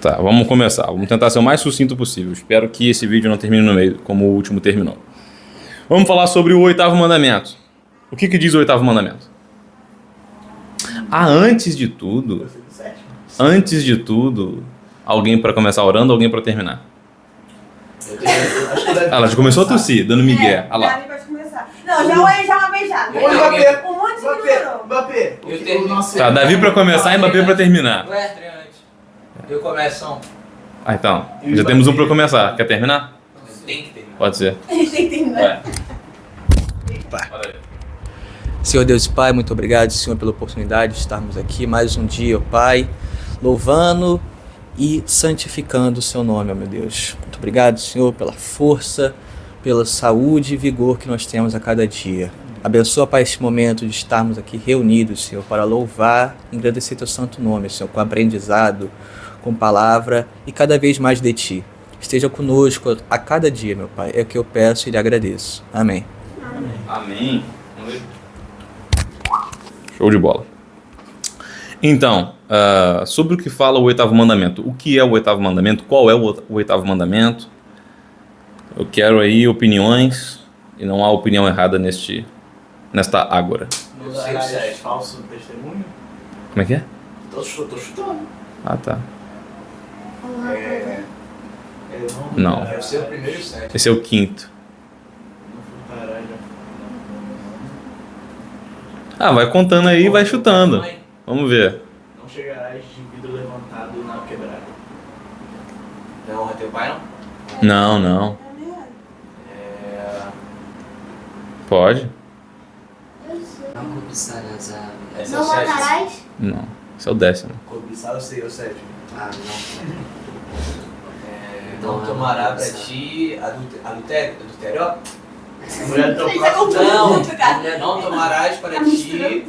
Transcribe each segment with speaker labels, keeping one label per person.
Speaker 1: Tá, vamos começar. Vamos tentar ser o mais sucinto possível. Espero que esse vídeo não termine no meio, como o último terminou. Vamos falar sobre o 8º mandamento. O que diz o 8º mandamento? Antes de tudo, alguém para começar orando, alguém para terminar. Ela já começou a tossir, dando migué. Olha lá.
Speaker 2: Não, já uma vez já. Um monte de
Speaker 3: Mbappé.
Speaker 1: Tá, Davi para começar e Mbappé para terminar.
Speaker 3: Ué, treinante. Eu começo.
Speaker 1: Então, já temos um para começar. Quer terminar?
Speaker 3: Tem que terminar.
Speaker 1: Pode ser.
Speaker 2: A gente tem que terminar.
Speaker 3: Senhor Deus e Pai, muito obrigado, Senhor, pela oportunidade de estarmos aqui mais um dia, ó Pai, louvando e santificando o Seu nome, ó meu Deus. Muito obrigado, Senhor, pela força, pela saúde e vigor que nós temos a cada dia. Abençoa, Pai, esse momento de estarmos aqui reunidos, Senhor, para louvar e agradecer Teu santo nome, Senhor, com aprendizado, com palavra e cada vez mais de Ti. Esteja conosco a cada dia, meu Pai. É o que eu peço e lhe agradeço. Amém.
Speaker 1: Amém. Show de bola. Então, sobre o que fala o 8º mandamento. O que é o 8º mandamento? Qual é o 8º mandamento? Eu quero aí opiniões, e não há opinião errada nesta ágora.
Speaker 4: Falso testemunho?
Speaker 1: Como é que é?
Speaker 4: Tô chutando.
Speaker 1: Ah, tá.
Speaker 4: Não.
Speaker 1: Não.
Speaker 3: Deve ser o primeiro e o sétimo.
Speaker 1: Esse é o 5º. Vai contando aí e vai chutando. Vamos ver.
Speaker 4: Não chegarás de vidro levantado na quebrada.
Speaker 3: Não honra teu pai, não?
Speaker 1: Não. Pode?
Speaker 5: Não cobiçarás a...
Speaker 3: Esse é
Speaker 5: Não
Speaker 3: o sétimo.
Speaker 5: matarás?
Speaker 1: Não. Esse é o 10º.
Speaker 4: Cobiçar eu sei, o sétimo.
Speaker 5: Ah, não.
Speaker 3: Não tomará pra ti adultério, ó.
Speaker 4: Mulher do teu
Speaker 2: Isso é
Speaker 4: próximo.
Speaker 2: confuso, cara.
Speaker 3: Não tomarás para ti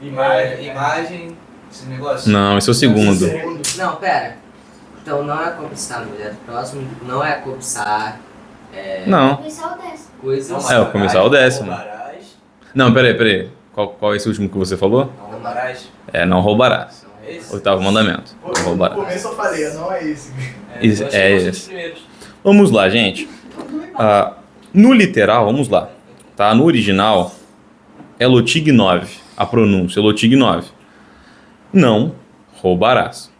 Speaker 3: imagem, esse negócio.
Speaker 1: Não, esse é o 2º.
Speaker 5: Não, pera. Então não é cobiçar a mulher do próximo, não é cobiçar
Speaker 1: Não.
Speaker 5: Cobiçar o décimo.
Speaker 3: Coisas.
Speaker 1: É, o cobiçar o 10º.
Speaker 3: Não roubarás.
Speaker 1: Não, peraí. Qual é esse último que você falou?
Speaker 3: Não roubarás.
Speaker 1: Não roubarás.
Speaker 3: Não é esse?
Speaker 1: 8º mandamento.
Speaker 4: Pô,
Speaker 1: Não
Speaker 4: no
Speaker 1: roubarás.
Speaker 4: começo eu falei, não é esse.
Speaker 1: Isso,
Speaker 3: Nós
Speaker 1: é
Speaker 3: somos os
Speaker 1: esse.
Speaker 3: primeiros.
Speaker 1: Vamos lá, gente. No literal, vamos lá. Tá? No original, é lotig 9. A pronúncia é lotig 9. Não roubarás.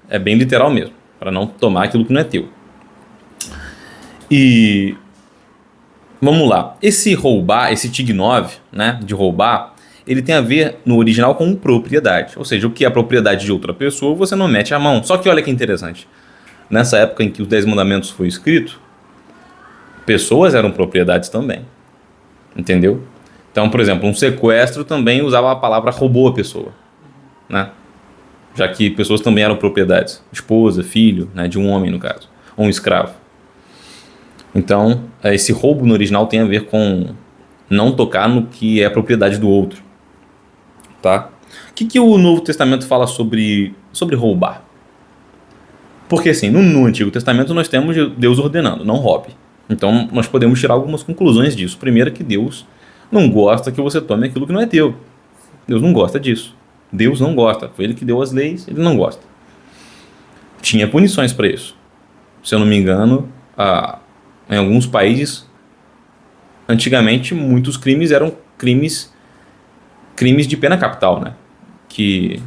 Speaker 1: É bem literal mesmo. Para não tomar aquilo que não é teu. E vamos lá. Esse roubar, esse tig 9, né, de roubar, ele tem a ver no original com propriedade. Ou seja, o que é propriedade de outra pessoa, você não mete a mão. Só que olha que interessante. Nessa época em que os 10 mandamentos foi escrito, pessoas eram propriedades também. Entendeu? Então, por exemplo, um sequestro também usava a palavra roubou a pessoa, né? Já que pessoas também eram propriedades. Esposa, filho, né, de um homem no caso. Ou um escravo. Então, esse roubo no original tem a ver com não tocar no que é propriedade do outro. Tá? O que o Novo Testamento fala sobre roubar? Porque assim, no Antigo Testamento nós temos Deus ordenando, não roube. Então nós podemos tirar algumas conclusões disso. Primeiro é que Deus não gosta que você tome aquilo que não é teu. Deus não gosta disso. Deus não gosta. Foi Ele que deu as leis, Ele não gosta. Tinha punições para isso. Se eu não me engano, em alguns países, antigamente muitos crimes eram crimes de pena capital, né? Que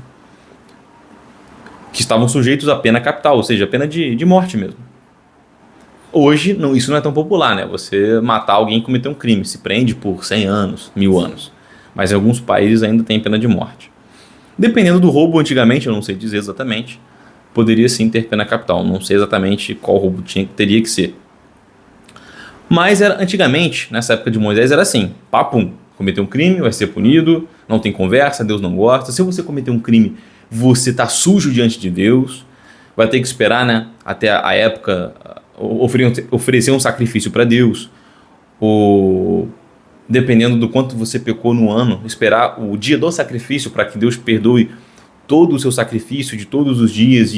Speaker 1: estavam sujeitos à pena capital, ou seja, a pena de morte mesmo. Hoje, isso não é tão popular, né? Você matar alguém e cometer um crime, se prende por 100 anos, 1000 anos. Mas em alguns países ainda tem pena de morte. Dependendo do roubo, antigamente, eu não sei dizer exatamente, poderia sim ter pena capital. Não sei exatamente qual roubo teria que ser. Mas antigamente, nessa época de Moisés, era assim, papum, cometeu um crime, vai ser punido, não tem conversa, Deus não gosta. Se você cometer um crime, você está sujo diante de Deus, vai ter que esperar, né, até a época, oferecer um sacrifício para Deus, ou dependendo do quanto você pecou no ano, esperar o dia do sacrifício para que Deus perdoe todo o seu sacrifício de todos os dias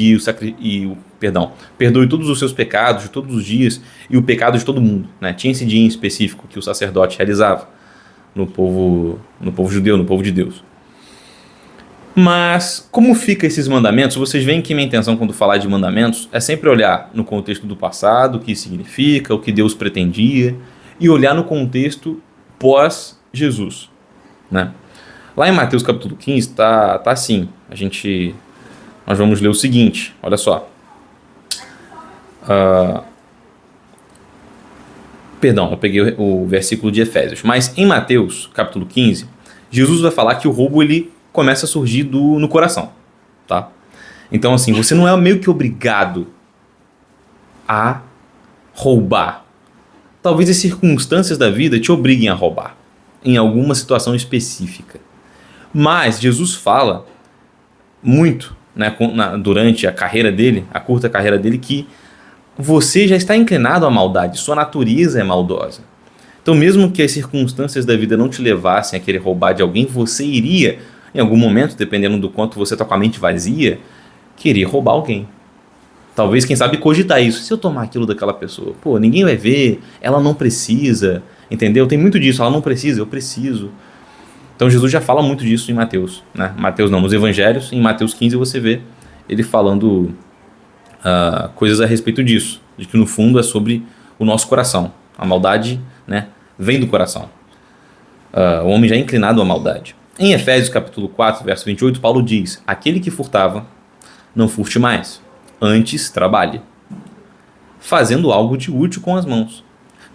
Speaker 1: perdoe todos os seus pecados de todos os dias e o pecado de todo mundo, né? Tinha esse dia em específico que o sacerdote realizava no povo judeu, no povo de Deus. Mas como fica esses mandamentos? Vocês veem que minha intenção quando falar de mandamentos é sempre olhar no contexto do passado, o que significa, o que Deus pretendia, e olhar no contexto pós-Jesus, né? Lá em Mateus capítulo 15 tá assim, nós vamos ler o seguinte, olha só. Perdão, eu peguei o versículo de Efésios, mas em Mateus capítulo 15, Jesus vai falar que o roubo ele começa a surgir no coração, tá? Então assim, você não é meio que obrigado a roubar. Talvez as circunstâncias da vida te obriguem a roubar, em alguma situação específica. Mas Jesus fala muito, né, durante a carreira dele, a curta carreira dele, que você já está inclinado à maldade, sua natureza é maldosa. Então mesmo que as circunstâncias da vida não te levassem a querer roubar de alguém, você iria, em algum momento, dependendo do quanto você está com a mente vazia, querer roubar alguém. Talvez, quem sabe, cogitar isso. Se eu tomar aquilo daquela pessoa, pô, ninguém vai ver, ela não precisa, entendeu? Tem muito disso, ela não precisa, eu preciso. Então Jesus já fala muito disso em Mateus, né? Mateus não, nos Evangelhos, em Mateus 15 você vê ele falando coisas a respeito disso, de que no fundo é sobre o nosso coração. A maldade, né, vem do coração. O homem já é inclinado à maldade. Em Efésios capítulo 4, verso 28, Paulo diz: aquele que furtava, não furte mais, antes trabalhe, fazendo algo de útil com as mãos,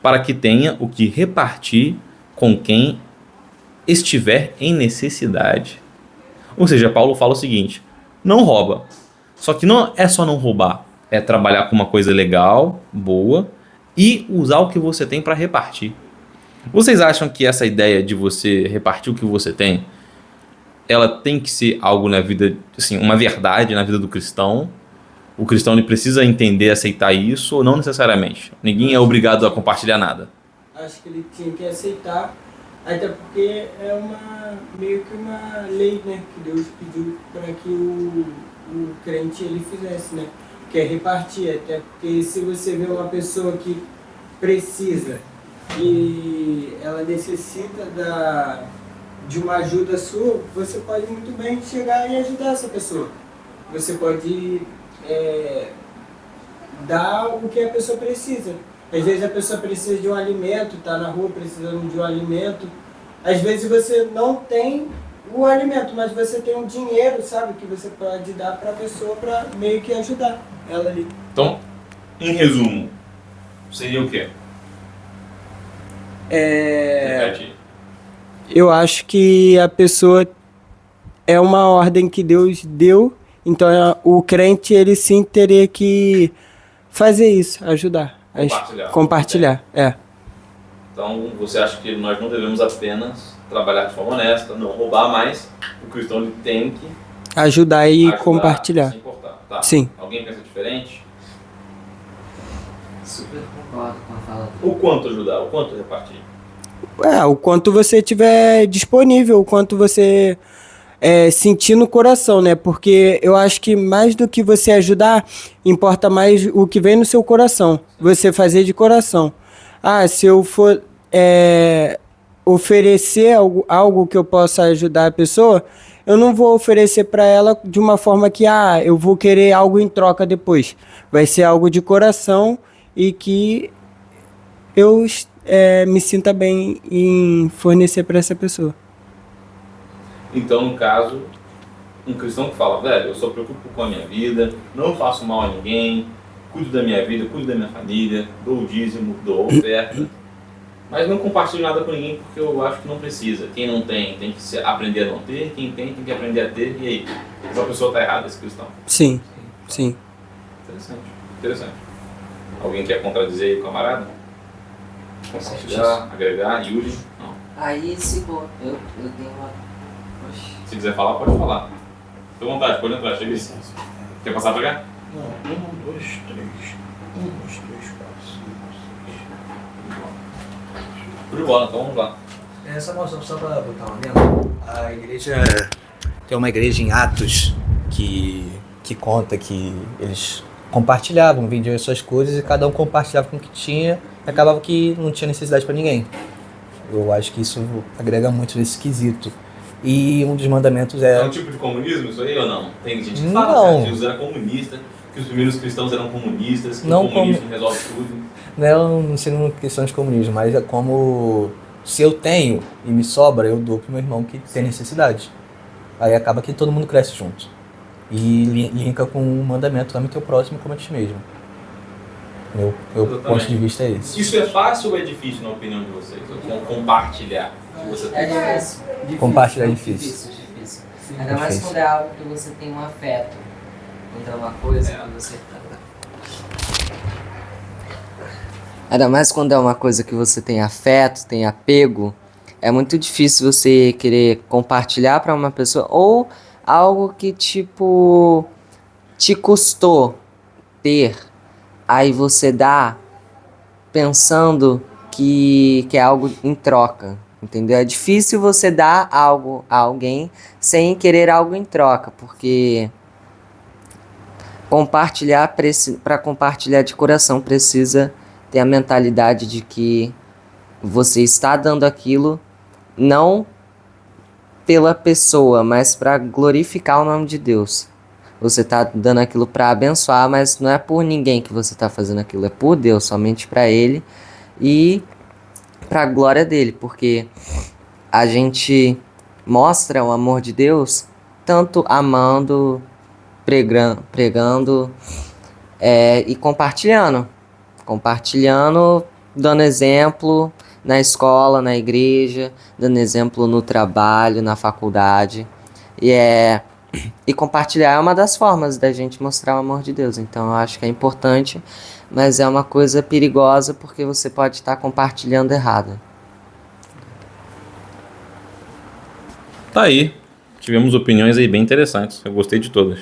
Speaker 1: para que tenha o que repartir com quem estiver em necessidade. Ou seja, Paulo fala o seguinte: não rouba. Só que não é só não roubar, é trabalhar com uma coisa legal, boa, e usar o que você tem para repartir. Vocês acham que essa ideia de você repartir o que você tem, ela tem que ser algo na vida, assim, uma verdade na vida do cristão? O cristão ele precisa entender, aceitar isso, ou não necessariamente? Ninguém é obrigado a compartilhar nada.
Speaker 6: Acho que ele tinha que aceitar, até porque é meio que uma lei, né, que Deus pediu para que o crente ele fizesse, né? Que é repartir, até porque se você vê uma pessoa que precisa e ela necessita de uma ajuda sua, você pode muito bem chegar e ajudar essa pessoa. Você pode dar o que a pessoa precisa. Às vezes a pessoa precisa de um alimento, está na rua precisando de um alimento. Às vezes você não tem o alimento, mas você tem um dinheiro, sabe, que você pode dar para a pessoa para meio que ajudar ela ali.
Speaker 1: Então, em resumo, seria o quê?
Speaker 6: Eu acho que a pessoa é uma ordem que Deus deu, então o crente ele sim teria que fazer isso, ajudar, compartilhar.
Speaker 1: Então, você acha que nós não devemos apenas trabalhar de forma honesta, não roubar, mas o cristão ele tem que
Speaker 6: ajudar e compartilhar.
Speaker 1: Se importar. Tá.
Speaker 6: Sim.
Speaker 1: Alguém pensa diferente?
Speaker 5: Super concordo com a fala dele.
Speaker 1: O quanto ajudar, o quanto repartir?
Speaker 6: O quanto você tiver disponível, o quanto você sentir no coração, né? Porque eu acho que mais do que você ajudar, importa mais o que vem no seu coração. Você fazer de coração. Se eu for oferecer algo que eu possa ajudar a pessoa, eu não vou oferecer para ela de uma forma que eu vou querer algo em troca depois. Vai ser algo de coração e que eu me sinta bem em fornecer para essa pessoa.
Speaker 1: Então, no caso, um cristão que fala: velho, eu só preocupo com a minha vida, não faço mal a ninguém, cuido da minha vida, cuido da minha família, dou o dízimo, dou a oferta, mas não compartilho nada com ninguém porque eu acho que não precisa. Quem não tem que aprender a não ter, quem tem que aprender a ter, e aí? Essa pessoa está errada, esse cristão.
Speaker 6: Sim.
Speaker 1: Interessante. Alguém quer contradizer aí o camarada? Compartilhar, agregar, Yuri? Não.
Speaker 5: Aí, eu tenho uma...
Speaker 1: Se quiser falar, pode falar. Fique à vontade, pode entrar, chega aí. Quer passar pra cá?
Speaker 4: Não, 1, 2, 3. 1, 2, 3, 4, 5, 6.
Speaker 1: Tudo de bola, então vamos lá.
Speaker 3: Só para botar uma dentro, a igreja tem uma igreja em Atos que conta que eles compartilhavam, vendiam as suas coisas e cada um compartilhava com o que tinha e acabava que não tinha necessidade para ninguém. Eu acho que isso agrega muito nesse quesito. E um dos mandamentos
Speaker 1: É
Speaker 3: é...
Speaker 1: um tipo de comunismo isso aí ou não? Tem gente que
Speaker 3: Não.
Speaker 1: fala que Jesus era comunista, que os primeiros cristãos eram comunistas, que
Speaker 3: Não
Speaker 1: o comunismo resolve tudo.
Speaker 3: Não seria uma questão de comunismo, mas é como se eu tenho e me sobra, eu dou pro meu irmão que tem necessidade. Aí acaba que todo mundo cresce junto. E linka com o mandamento, ame teu próximo como a ti mesmo. Meu ponto de vista é esse.
Speaker 1: Isso é fácil ou é difícil na opinião de vocês? Compartilhar o que você
Speaker 5: É
Speaker 1: tem.
Speaker 5: difícil.
Speaker 3: Compartilhar é difícil.
Speaker 5: Difícil. Ainda mais quando é algo que você tem um afeto. Quando é uma coisa que você... Ainda mais quando é uma coisa que você tem afeto, tem apego, é muito difícil você querer compartilhar para uma pessoa ou algo que tipo te custou ter, aí você dá pensando que é algo em troca, entendeu? É difícil você dar algo a alguém sem querer algo em troca, porque para compartilhar de coração precisa ter a mentalidade de que você está dando aquilo não pela pessoa, mas para glorificar o nome de Deus. Você está dando aquilo para abençoar, mas não é por ninguém que você está fazendo aquilo, é por Deus, somente para Ele e para a glória dele, porque a gente mostra o amor de Deus tanto amando, pregando e compartilhando, dando exemplo na escola, na igreja, dando exemplo no trabalho, na faculdade. E compartilhar é uma das formas da gente mostrar o amor de Deus. Então eu acho que é importante, mas é uma coisa perigosa porque você pode estar compartilhando errado.
Speaker 1: Tá aí. Tivemos opiniões aí bem interessantes. Eu gostei de todas.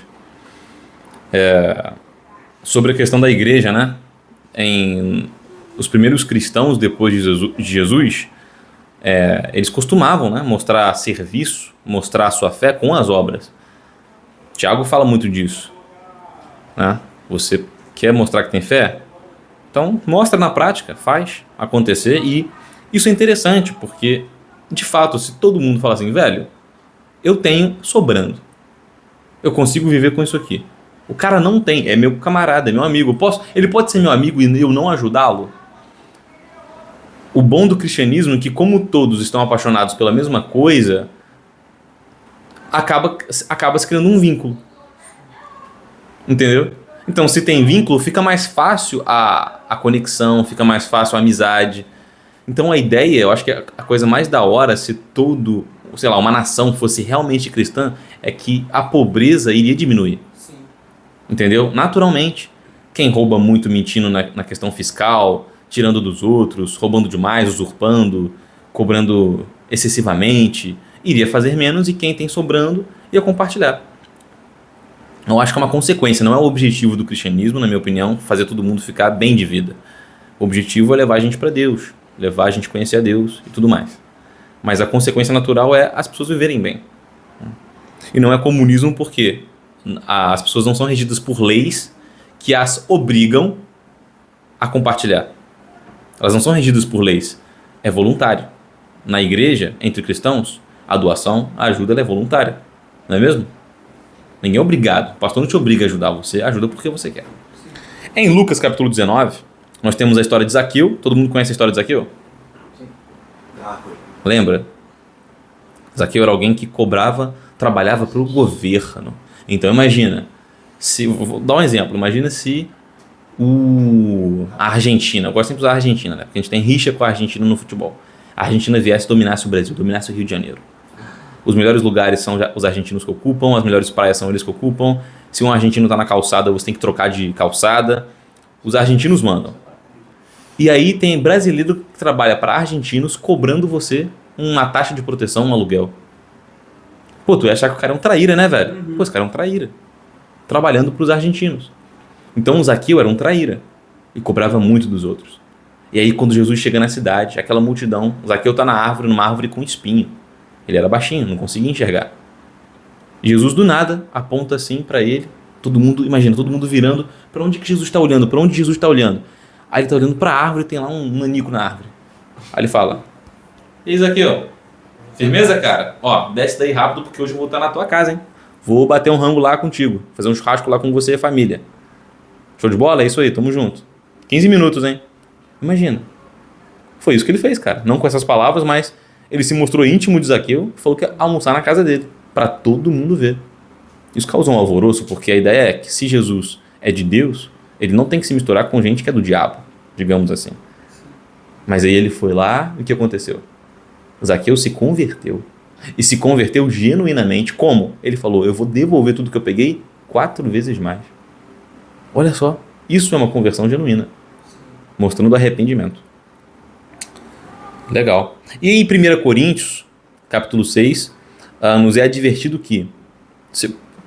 Speaker 1: Sobre a questão da igreja, né? Os primeiros cristãos depois de Jesus, eles costumavam, né, mostrar serviço, mostrar a sua fé com as obras. Tiago fala muito disso, né? Você quer mostrar que tem fé? Então mostra na prática, faz acontecer. E isso é interessante porque, de fato, se todo mundo fala assim, velho, eu tenho sobrando, eu consigo viver com isso aqui. O cara não tem, é meu camarada, é meu amigo. Ele pode ser meu amigo e eu não ajudá-lo? O bom do cristianismo é que, como todos estão apaixonados pela mesma coisa, acaba se criando um vínculo. Entendeu? Então, se tem vínculo, fica mais fácil a conexão, fica mais fácil a amizade. Então, a ideia, eu acho que a coisa mais da hora, se uma nação fosse realmente cristã, é que a pobreza iria diminuir. Entendeu? Naturalmente. Quem rouba muito mentindo na questão fiscal, tirando dos outros, roubando demais, usurpando, cobrando excessivamente, iria fazer menos, e quem tem sobrando ia compartilhar. Eu acho que é uma consequência, não é o objetivo do cristianismo, na minha opinião, fazer todo mundo ficar bem de vida. O objetivo é levar a gente para Deus, levar a gente a conhecer a Deus e tudo mais. Mas a consequência natural é as pessoas viverem bem. E não é comunismo porque as pessoas não são regidas por leis que as obrigam a compartilhar. Elas não são regidas por leis. É voluntário. Na igreja, entre cristãos, a doação, a ajuda, ela é voluntária. Não é mesmo? Ninguém é obrigado. O pastor não te obriga a ajudar. Você ajuda porque você quer. Em Lucas capítulo 19, nós temos a história de Zaqueu. Todo mundo conhece a história de Zaqueu?
Speaker 4: Sim.
Speaker 1: Lembra? Zaqueu era alguém que trabalhava para o governo. Então imagina, vou dar um exemplo, imagina se a Argentina, eu gosto sempre de usar a Argentina, né? Porque a gente tem rixa com a Argentina no futebol. A Argentina viesse e dominasse o Brasil, dominasse o Rio de Janeiro. Os melhores lugares são os argentinos que ocupam, as melhores praias são eles que ocupam. Se um argentino está na calçada, você tem que trocar de calçada. Os argentinos mandam. E aí tem brasileiro que trabalha para argentinos cobrando você uma taxa de proteção, um aluguel. Pô, tu ia achar que o cara é um traíra, né, velho? Pô, esse cara é um traíra. Trabalhando para os argentinos. Então o Zaqueu era um traíra e cobrava muito dos outros. E aí quando Jesus chega na cidade, aquela multidão, o Zaqueu tá numa árvore com espinho. Ele era baixinho, não conseguia enxergar. Jesus do nada aponta assim para ele, todo mundo virando, para onde que Jesus está olhando? Para onde Jesus está olhando? Aí ele está olhando para a árvore e tem lá um nanico na árvore. Aí ele fala: "E aí, Zaqueu, Firmeza, cara? Ó, desce daí rápido porque hoje eu vou estar na tua casa, hein? Vou bater um rango lá contigo. Fazer um churrasco lá com você e a família. Show de bola? É isso aí, tamo junto. 15 minutos, hein? Imagina. Foi isso que ele fez, cara. Não com essas palavras, mas ele se mostrou íntimo de Zaqueu e falou que ia almoçar na casa dele. Pra todo mundo ver. Isso causou um alvoroço porque a ideia é que se Jesus é de Deus, ele não tem que se misturar com gente que é do diabo, digamos assim. Mas aí ele foi lá e o que aconteceu? Zaqueu se converteu. E se converteu genuinamente. Como? Ele falou, eu vou devolver tudo que eu peguei 4 vezes mais. Olha só, isso é uma conversão genuína. Mostrando arrependimento. Legal. E em 1 Coríntios, capítulo 6, nos é advertido que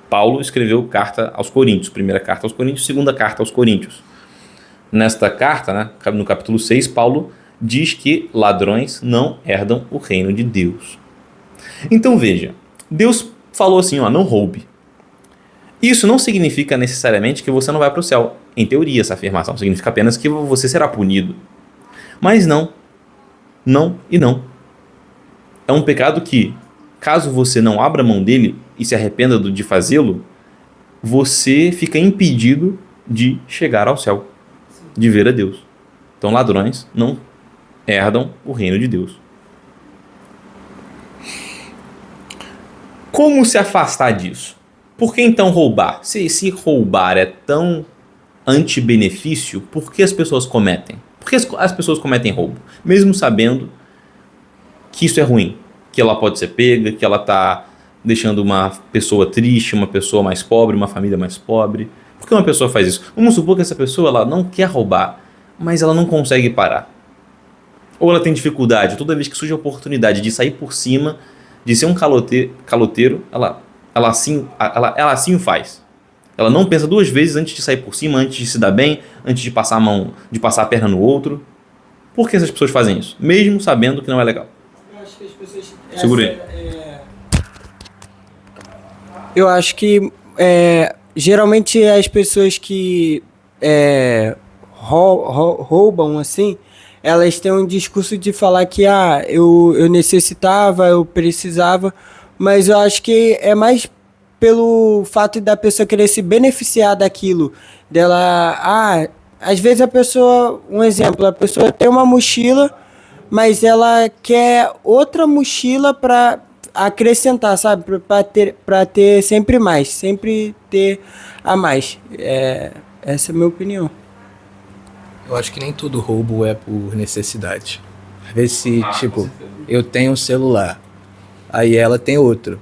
Speaker 1: Paulo escreveu carta aos Coríntios. Primeira carta aos Coríntios, segunda carta aos Coríntios. Nesta carta, né, no capítulo 6, Paulo diz que ladrões não herdam o reino de Deus. Então veja, Deus falou assim, ó, não roube. Isso não significa necessariamente que você não vai para o céu. Em teoria, essa afirmação significa apenas que você será punido. Mas não. Não e não. É um pecado que, caso você não abra mão dele e se arrependa de fazê-lo, você fica impedido de chegar ao céu, de ver a Deus. Então, ladrões não herdam o reino de Deus. Como se afastar disso? Por que então roubar? Se roubar é tão anti-benefício, por que as pessoas cometem? Por que as pessoas cometem roubo? Mesmo sabendo que isso é ruim, que ela pode ser pega, que ela está deixando uma pessoa triste, uma pessoa mais pobre, uma família mais pobre. Por que uma pessoa faz isso? Vamos supor que essa pessoa ela não quer roubar, mas ela não consegue parar. Ou ela tem dificuldade, toda vez que surge a oportunidade de sair por cima, de ser um caloteiro, ela assim o faz. Ela não pensa 2 vezes antes de sair por cima, antes de se dar bem, antes de passar a mão, de passar a perna no outro. Por que essas pessoas fazem isso? Mesmo sabendo que não é legal.
Speaker 6: Eu acho que as pessoas...
Speaker 1: Segurei.
Speaker 6: Eu acho que geralmente as pessoas que roubam assim, elas têm um discurso de falar que eu necessitava, eu precisava, mas eu acho que é mais pelo fato da pessoa querer se beneficiar daquilo, dela, às vezes a pessoa, um exemplo, a pessoa tem uma mochila, mas ela quer outra mochila para acrescentar, sabe, para ter sempre mais, sempre ter a mais. Essa é a minha opinião.
Speaker 3: Eu acho que nem todo roubo é por necessidade. Às vezes, eu tenho um celular, aí ela tem outro.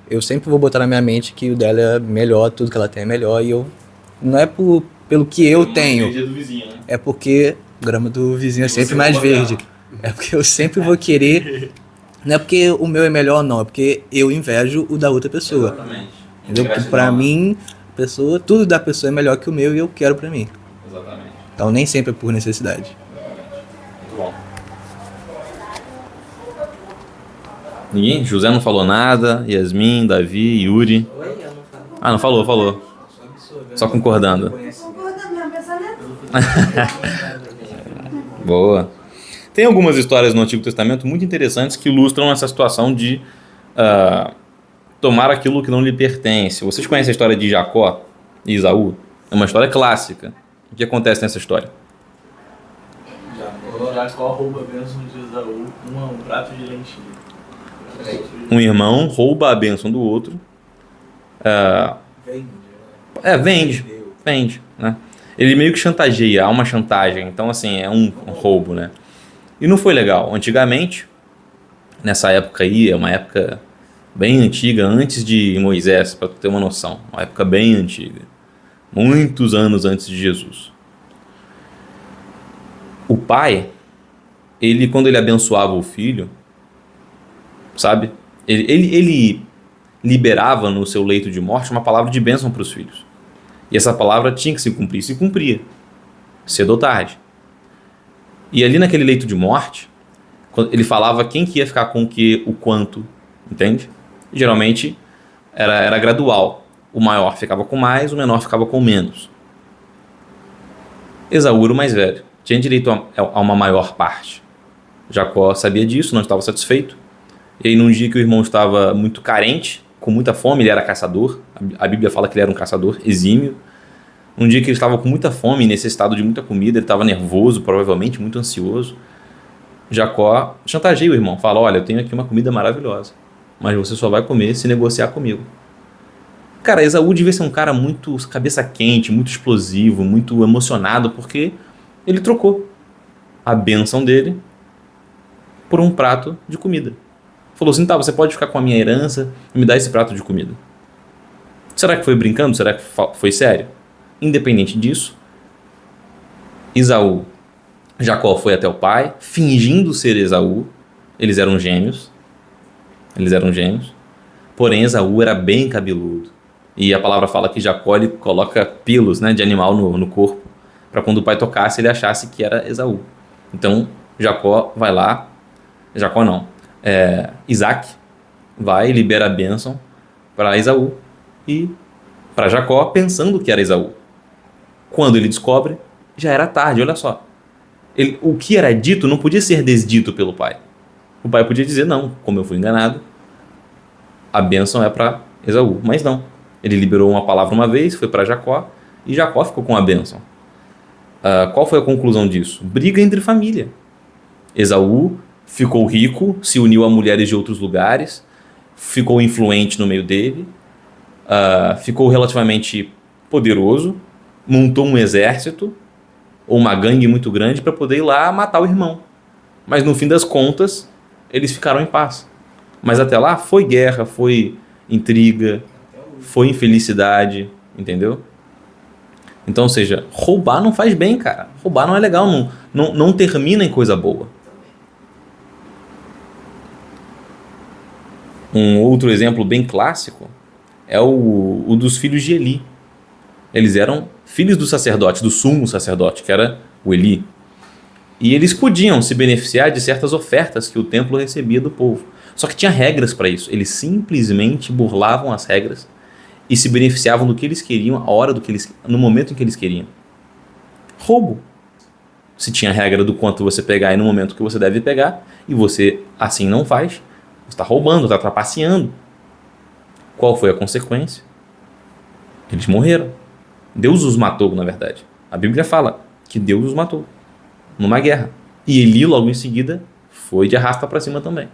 Speaker 3: Eu sempre vou botar na minha mente que o dela é melhor, tudo que ela tem é melhor, e eu... Não é pelo que eu tenho,
Speaker 1: Do vizinho, né?
Speaker 3: é porque a grama do vizinho é sempre mais verde. É porque eu sempre vou querer... Não é porque o meu é melhor, não. É porque eu invejo o da outra pessoa.
Speaker 1: Exatamente.
Speaker 3: Entendeu? Porque pra mim, tudo da pessoa é melhor que o meu e eu quero pra mim.
Speaker 1: Exatamente.
Speaker 3: Então nem sempre é por necessidade.
Speaker 1: Muito bom. Ninguém? José não falou nada, Yasmin, Davi, Yuri.
Speaker 5: Oi, eu não falo.
Speaker 1: Ah, não falou. Só concordando.
Speaker 2: Concordando, meu pensamento.
Speaker 1: Boa. Tem algumas histórias no Antigo Testamento muito interessantes que ilustram essa situação de tomar aquilo que não lhe pertence. Vocês conhecem a história de Jacó e Esaú? É uma história clássica. O que acontece nessa história?
Speaker 4: Jacó rouba a bênção de Esaú, um prato de lentilha.
Speaker 1: Um irmão rouba a bênção do outro. Vende, né? Ele meio que chantageia, há uma chantagem. Então, assim, é um roubo, né? E não foi legal. Antigamente, nessa época aí, é uma época bem antiga, antes de Moisés, para tu ter uma noção. Uma época bem antiga. Muitos anos antes de Jesus. O pai, quando ele abençoava o filho, sabe? Ele liberava no seu leito de morte uma palavra de bênção para os filhos. E essa palavra tinha que se cumprir, se cumpria, cedo ou tarde. E ali naquele leito de morte, ele falava quem que ia ficar com o quanto, entende? E, geralmente era gradual. O maior ficava com mais, o menor ficava com menos. Esaú era o mais velho, tinha direito a uma maior parte. Jacó sabia disso, não estava satisfeito. E aí num dia que o irmão estava muito carente, com muita fome, ele era caçador, a Bíblia fala que ele era um caçador exímio. Um dia que ele estava com muita fome, necessitado de muita comida, ele estava nervoso, provavelmente muito ansioso. Jacó chantageia o irmão, fala: olha, eu tenho aqui uma comida maravilhosa, mas você só vai comer se negociar comigo. Cara, Esaú devia ser um cara muito cabeça quente, muito explosivo, muito emocionado, porque ele trocou a bênção dele por um prato de comida. Falou assim: tá, você pode ficar com a minha herança e me dar esse prato de comida. Será que foi brincando? Será que foi sério? Independente disso, Jacó foi até o pai, fingindo ser Esaú. Eles eram gêmeos. Porém, Esaú era bem cabeludo. E a palavra fala que Jacó ele coloca pelos, né, de animal no corpo, para quando o pai tocasse, ele achasse que era Esaú. Então, Isaac vai e libera a bênção para Esaú e para Jacó, pensando que era Esaú. Quando ele descobre, já era tarde, olha só. O que era dito não podia ser desdito pelo pai. O pai podia dizer: não, como eu fui enganado, a bênção é para Esaú. Mas não. Ele liberou uma palavra uma vez, foi para Jacó, e Jacó ficou com a bênção. Qual foi a conclusão disso? Briga entre família. Esaú ficou rico, se uniu a mulheres de outros lugares, ficou influente no meio dele, ficou relativamente poderoso, montou um exército ou uma gangue muito grande para poder ir lá matar o irmão. Mas no fim das contas, eles ficaram em paz. Mas até lá foi guerra, foi intriga, foi infelicidade, entendeu? Então, ou seja, roubar não faz bem, cara. Roubar não é legal, não termina em coisa boa. Um outro exemplo bem clássico é o dos filhos de Eli. Eles eram filhos do sacerdote, do sumo sacerdote, que era o Eli. E eles podiam se beneficiar de certas ofertas que o templo recebia do povo. Só que tinha regras para isso. Eles simplesmente burlavam as regras e se beneficiavam do que eles queriam, a hora no momento em que eles queriam. Roubo. Se tinha regra do quanto você pegar e no momento que você deve pegar, e você assim não faz, você está roubando, está trapaceando. Qual foi a consequência? Eles morreram. Deus os matou, na verdade. A Bíblia fala que Deus os matou numa guerra. E Eli, logo em seguida, foi de arrasta para cima também.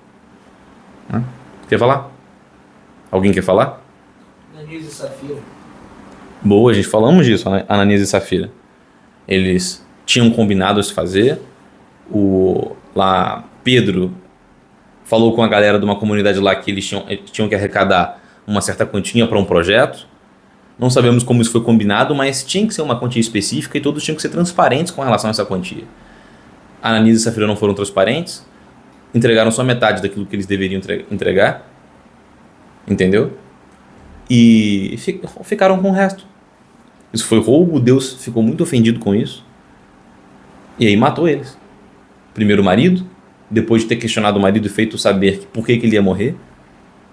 Speaker 1: Quer falar? Alguém quer falar?
Speaker 6: Ananias e Safira.
Speaker 1: Boa, a gente falamos disso, Ananias e Safira. Eles tinham combinado se fazer. Lá Pedro falou com a galera de uma comunidade lá que eles tinham que arrecadar uma certa quantia para um projeto. Não sabemos como isso foi combinado, mas tinha que ser uma quantia específica e todos tinham que ser transparentes com relação a essa quantia. Ananias e Safira não foram transparentes, entregaram só metade daquilo que eles deveriam entregar, entendeu? E ficaram com o resto. Isso foi roubo, Deus ficou muito ofendido com isso, e aí matou eles. Primeiro o marido, depois de ter questionado o marido e feito saber por que ele ia morrer,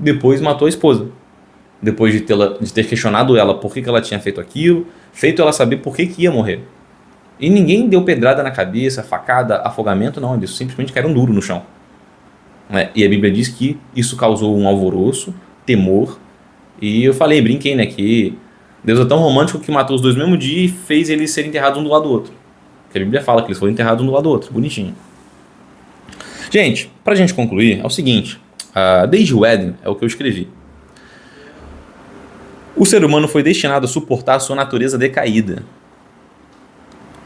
Speaker 1: depois matou a esposa. Depois de ter questionado ela por que ela tinha feito aquilo, feito ela saber por que ia morrer. E ninguém deu pedrada na cabeça, facada, afogamento, não. Eles simplesmente caíram duro no chão. E a Bíblia diz que isso causou um alvoroço, temor. E eu brinquei, né, que Deus é tão romântico que matou os dois no mesmo dia e fez eles serem enterrados um do lado do outro. Porque a Bíblia fala que eles foram enterrados um do lado do outro. Bonitinho. Gente, pra gente concluir, é o seguinte. Desde o Éden, é o que eu escrevi. O ser humano foi destinado a suportar a sua natureza decaída.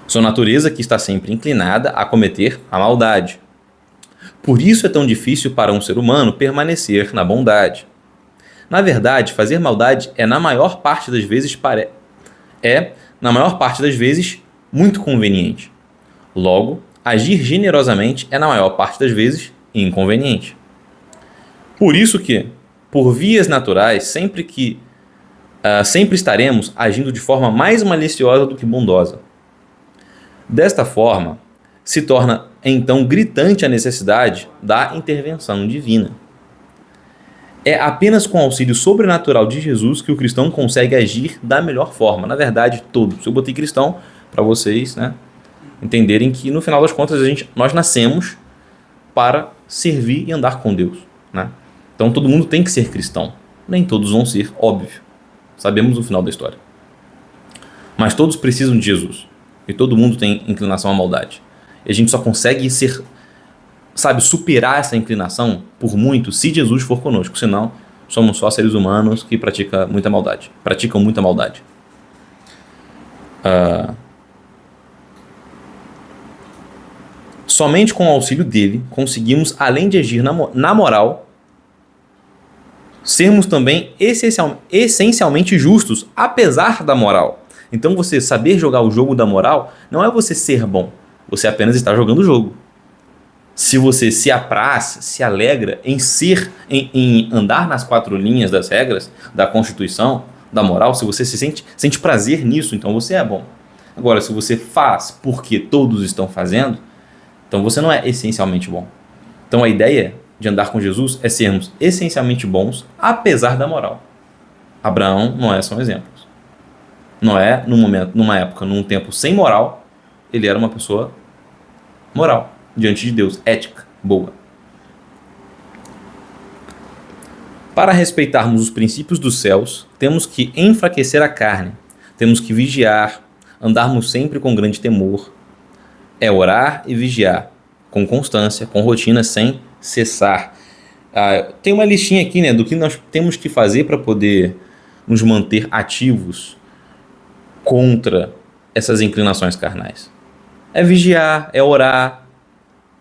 Speaker 1: Sua natureza que está sempre inclinada a cometer a maldade. Por isso é tão difícil para um ser humano permanecer na bondade. Na verdade, fazer maldade na maior parte das vezes, muito conveniente. Logo, agir generosamente na maior parte das vezes, inconveniente. Por isso que, por vias naturais, sempre estaremos agindo de forma mais maliciosa do que bondosa. Desta forma, se torna então gritante a necessidade da intervenção divina. É apenas com o auxílio sobrenatural de Jesus que o cristão consegue agir da melhor forma. Na verdade, todos. Eu botei cristão para vocês, né, entenderem que no final das contas nós nascemos para servir e andar com Deus. né? Então todo mundo tem que ser cristão. Nem todos vão ser, óbvio. Sabemos o final da história. Mas todos precisam de Jesus. E todo mundo tem inclinação à maldade. E a gente só consegue ser, sabe, superar essa inclinação por muito se Jesus for conosco. Senão, somos só seres humanos que praticam muita maldade. Somente com o auxílio dele conseguimos, além de agir na moral, sermos também essencialmente justos, apesar da moral. Então você saber jogar o jogo da moral não é você ser bom, você apenas está jogando o jogo. Se você se apraz, se alegra em andar nas 4 linhas das regras, da Constituição, da moral, se você sente prazer nisso, então você é bom. Agora, se você faz porque todos estão fazendo, então você não é essencialmente bom. Então a ideia de andar com Jesus é sermos essencialmente bons, apesar da moral. Abraão, Noé são exemplos. Noé, numa época, num tempo sem moral, ele era uma pessoa moral, diante de Deus, ética, boa. Para respeitarmos os princípios dos céus, temos que enfraquecer a carne, temos que vigiar, andarmos sempre com grande temor, é orar e vigiar, com constância, com rotina, sem cessar. Tem uma listinha aqui, né, do que nós temos que fazer para poder nos manter ativos contra essas inclinações carnais. É vigiar, é orar,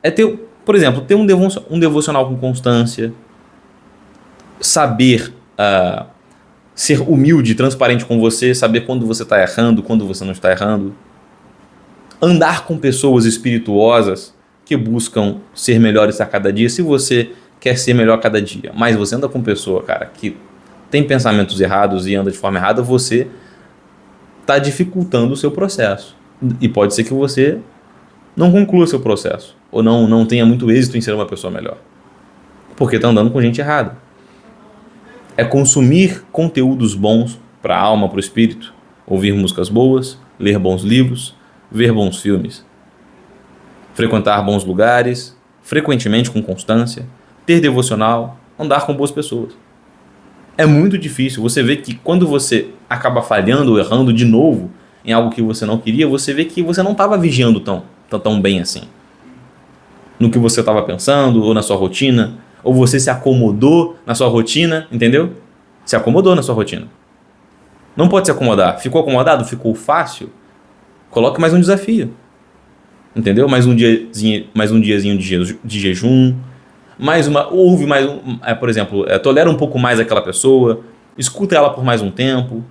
Speaker 1: é ter, por exemplo, ter um devocional com constância, saber ser humilde e transparente com você, saber quando você está errando, quando você não está errando, andar com pessoas espirituosas que buscam ser melhores a cada dia. Se você quer ser melhor a cada dia, mas você anda com pessoa, cara, que tem pensamentos errados e anda de forma errada, você está dificultando o seu processo. E pode ser que você não conclua seu processo, ou não tenha muito êxito em ser uma pessoa melhor, porque está andando com gente errada. É consumir conteúdos bons para a alma, para o espírito, ouvir músicas boas, ler bons livros, ver bons filmes, frequentar bons lugares, frequentemente com constância, ter devocional, andar com boas pessoas. É muito difícil. Você vê que quando você acaba falhando ou errando de novo em algo que você não queria, você vê que você não estava vigiando tão bem assim no que você estava pensando ou na sua rotina, ou você se acomodou na sua rotina, entendeu? Se acomodou na sua rotina. Não pode se acomodar. Ficou acomodado? Ficou fácil? Coloque mais um desafio, entendeu? Mais um diazinho de jejum, por exemplo, tolera um pouco mais aquela pessoa, escuta ela por mais um tempo.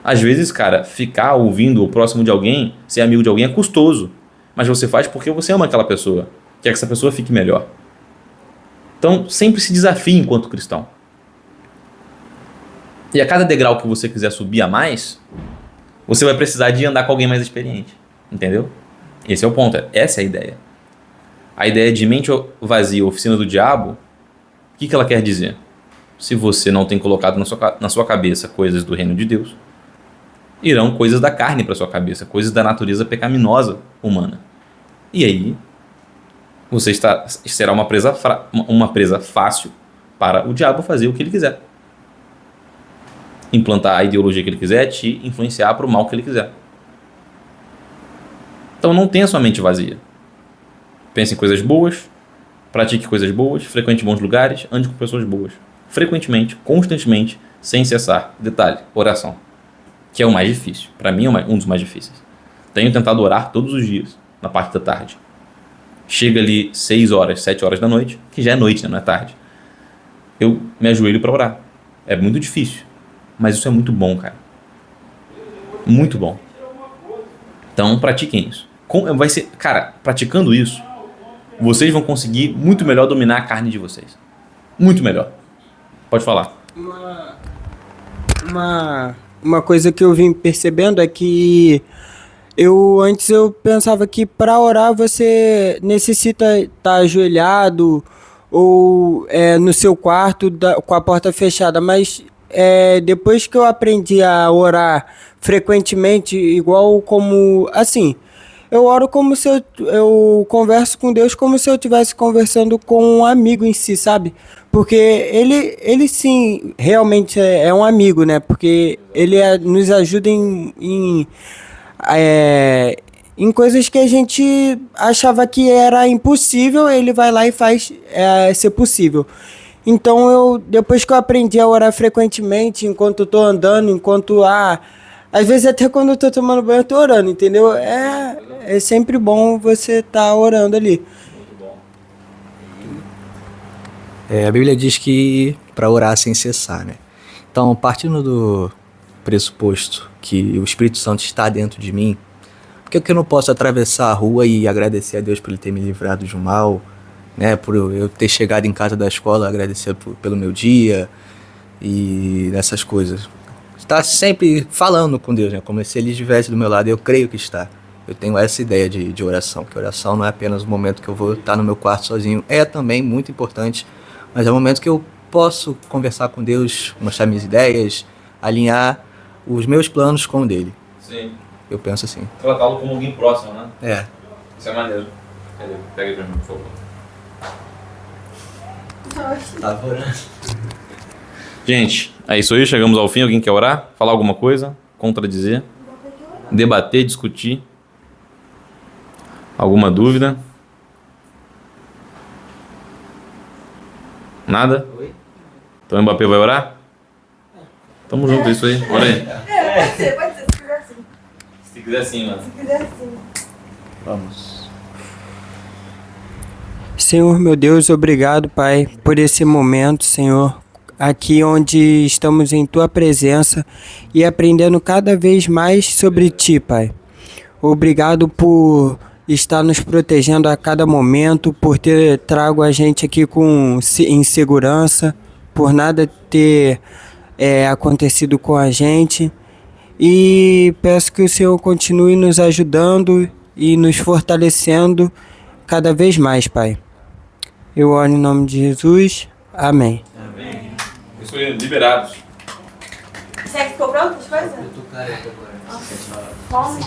Speaker 1: Às vezes, cara, ficar ouvindo o próximo de alguém, ser amigo de alguém é custoso, mas você faz porque você ama aquela pessoa, quer que essa pessoa fique melhor. Então, sempre se desafie enquanto cristão. E a cada degrau que você quiser subir a mais, você vai precisar de andar com alguém mais experiente, entendeu? Esse é o ponto, essa é a ideia. A ideia de mente vazia, oficina do diabo, o que ela quer dizer? Se você não tem colocado na sua cabeça coisas do reino de Deus, irão coisas da carne para sua cabeça, coisas da natureza pecaminosa humana. E aí, você será uma presa fácil para o diabo fazer o que ele quiser. Implantar a ideologia que ele quiser, te influenciar para o mal que ele quiser. Então não tenha sua mente vazia. Pense em coisas boas, pratique coisas boas, frequente bons lugares, ande com pessoas boas. Frequentemente, constantemente, sem cessar. Detalhe, oração, que é o mais difícil. Para mim é um dos mais difíceis. Tenho tentado orar todos os dias, na parte da tarde. Chega ali 6 horas, 7 horas da noite, que já é noite, né? Não é tarde. Eu me ajoelho para orar. É muito difícil, mas isso é muito bom, cara. Muito bom. Então, pratiquem isso. Vai ser, cara, praticando isso, vocês vão conseguir muito melhor dominar a carne de vocês. Muito melhor. Pode falar.
Speaker 6: Uma coisa que eu vim percebendo é que antes eu pensava que para orar você necessita estar ajoelhado ou no seu quarto com a porta fechada, mas depois que eu aprendi a orar frequentemente, igual como assim, eu oro como se eu converso com Deus como se eu estivesse conversando com um amigo em si, sabe? Porque ele sim, realmente é um amigo, né? Porque ele nos ajuda em coisas que a gente achava que era impossível, ele vai lá e faz ser possível. Então, depois que eu aprendi a orar frequentemente, enquanto eu tô andando, às vezes até quando eu tô tomando banho eu tô orando, entendeu? É sempre bom você estar orando ali.
Speaker 3: A Bíblia diz que para orar sem cessar, né? Então, partindo do pressuposto que o Espírito Santo está dentro de mim, por que eu não posso atravessar a rua e agradecer a Deus por ele ter me livrado de um mal, né? Por eu ter chegado em casa da escola, agradecer pelo meu dia e essas coisas. Está sempre falando com Deus, né? Como se ele estivesse do meu lado. Eu creio que está. Eu tenho essa ideia de oração, que oração não é apenas o momento que eu vou estar no meu quarto sozinho. É também muito importante, mas é o momento que eu posso conversar com Deus, mostrar minhas ideias, alinhar os meus planos com o dele.
Speaker 1: Sim.
Speaker 3: Eu penso assim.
Speaker 1: Tratá-lo como alguém próximo, né?
Speaker 3: É.
Speaker 1: Isso é maneiro. Pega aí pra mim, por favor.
Speaker 3: Tá orando.
Speaker 1: Gente, é isso aí. Chegamos ao fim. Alguém quer orar? Falar alguma coisa? Contradizer? Debater, discutir? Alguma dúvida? Nada? Então o Mbappé vai orar? Tamo junto, é isso aí. Ora aí.
Speaker 2: Pode ser, se quiser assim.
Speaker 1: Se quiser sim, mano.
Speaker 2: Se quiser assim.
Speaker 3: Vamos.
Speaker 6: Senhor, meu Deus, obrigado, Pai, por esse momento, Senhor, aqui onde estamos em Tua presença e aprendendo cada vez mais sobre Ti, Pai. Obrigado por estar nos protegendo a cada momento, por ter trago a gente aqui em segurança, por nada ter acontecido com a gente. E peço que o Senhor continue nos ajudando e nos fortalecendo cada vez mais, Pai. Eu oro em nome de Jesus. Amém.
Speaker 1: Amém. Isso aí, liberados.
Speaker 2: Você ficou pronto as coisas?
Speaker 3: Eu tô careca agora.
Speaker 2: Fome.